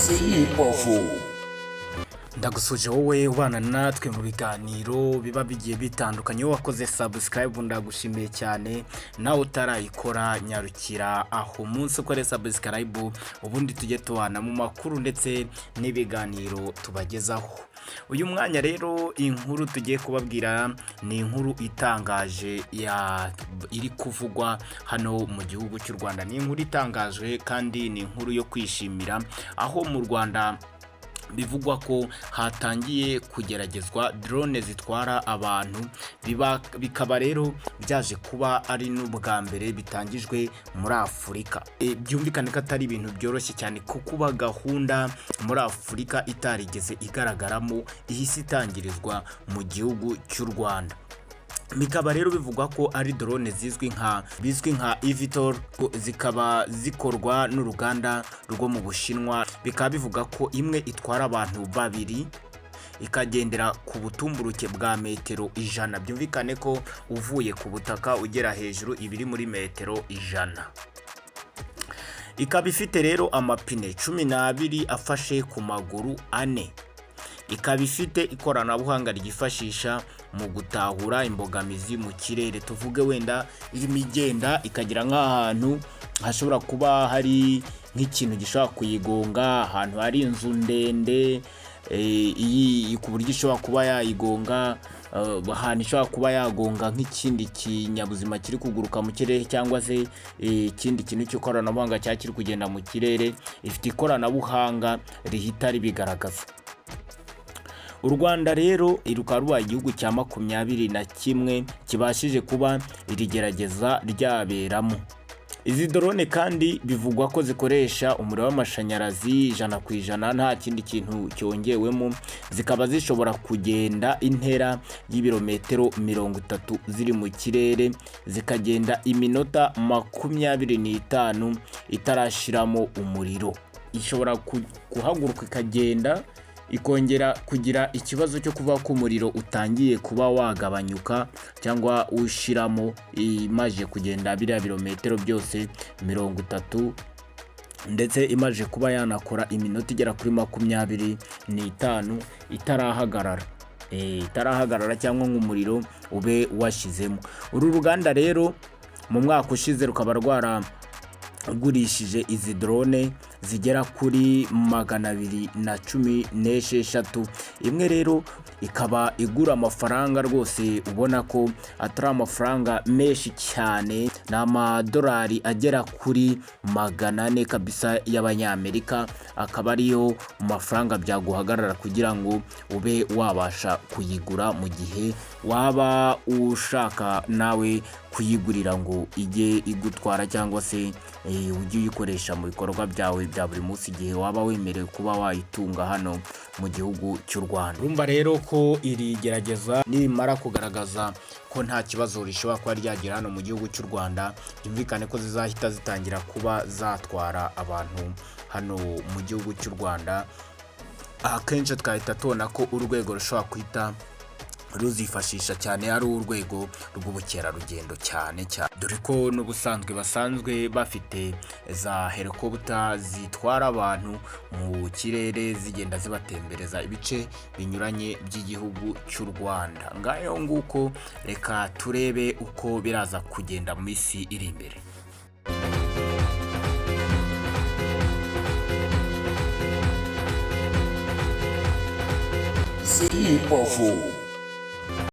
Zitwara. Ndagusuje wowe ubana natwe mu biganiro biba bigiye bitandukanye. Wakoze subscribe ndagushimiye cyane, nawe utarayikora nyarukira aho munsi ukore subscribe, ubundi tujye tubana mu makuru ndetse n'ibiganiro tubagezaho. Uyu mwanya rero inkuru tugiye kubabwira ni inkuru itangaje iri kuvugwa hano mu gihugu cy'u Rwanda. Ni inkuru itangaje kandi ni inkuru yo kwishimira, aho mu Rwanda bivugwa ko hatangiye kugeragezwa drone zitwara abantu. Bikaba rero byaje kuba ari n'ubwambere bitangijwe muri Afurika. Byumvikane ko atari ibintu byoroshye cyane, kuko gahunda muri Afurika itarigeze igaragaramo ihise itangirizwa mu gihugu cy'u Rwanda. Bikaba rero bivugwa ko ari drone bizwi nka eVTOL, zikaba zikorwa n'uruganda rwo mu Bushinwa. Bikaba bivuga ko imwe itwara abantu babiri ikagendera ku butumburuke bwa metero 100. Byumvikane ko uvuye ku butaka ugera hejuru ibiri muri metero 100. Ikaba ifite rero amapine 12 afashe ku maguru 4. Ikaba ifite ikoranabuhanga ryifashisha mu gutahura imbogamizi mu kirere. Tuvuge wenda irimo igenda ikagira nk'ahantu hashobora kuba hari nk'ikintu gishobora kuyigonga, ahantu hari inzu ndende, iyi ku buryo ishobora kuba yayigonga, ahantu ishobora kuba yagonga nk'ikindi kinyabuzima kiri kuguruka mu kirere, cyangwa se ikindi kintu cy'ikoranabuhanga cyakiri kugenda mu kirere. Ifite ikoranabuhanga rihita ribigaragaza. U Rwanda rero rukaba rubaye igihugu cya 21 kibashije kuba irigerageza ryaberamo. Izi drone kandi bivugwa ko zikoresha umuriro w'amashanyarazi 100%, nta kindi kintu cyongewemo. Zikaba zishobora kugenda intera y'ibirometero 30 ziri mu kirere, zikagenda iminota 25 itarashiramo umuriro. Ishobora guhaguruka ikagenda ikongera kugira ikibazo cyo kuva ku muriro utangiye kuba wagabanyuka cyangwa ushiramo, imaje kugenda biriya birometero byose 30, ndetse imaje kuba yanakora iminota igera kuri 25 itarahagarara cyangwa nk'umuriro ube washizemo. Uru ruganda rero mu mwaka ushize rukaba rwaragurishije izi drone zigera kuri 216. Imwe rero ikaba igura amafaranga rwose ubona ko atari amafaranga menshi cyane, ni amadolari agera kuri 400 kabisa y'abanyamerika. Akaba ariyo mafaranga byaguhagarara kugira ngo ube wabasha kuyigura, mu gihe waba ushaka nawe kuyigurira ngo ijye igutwara, cyangwa se ujye uyikoresha mu bikorwa byawe bya buri munsi, igihe waba wemerewe kuba wayitunga hano mu gihugu cy'u Rwanda. Urumva rero ko iri gerageza nimara kugaragaza ko nta kibazo rishobora kuba ryagira hano mu gihugu cy'u Rwanda, byumvikane ko zizahita zitangira kuba zatwara abantu hano mu gihugu cy'u Rwanda. Akenshi twahita tubona ko urwego rushobora kwita ruzifashisha cyane ari urwego rw'ubukerarugendo cyane, dore ko n'ubusanzwe basanzwe bafite za helicopter zitwara abantu mu kirere zigenda zibatembereza ibice binyuranye by'igihugu cy'u Rwanda. Ngayo nguko, reka turebe uko biraza kugenda mu minsi iri imbere. Zitwara.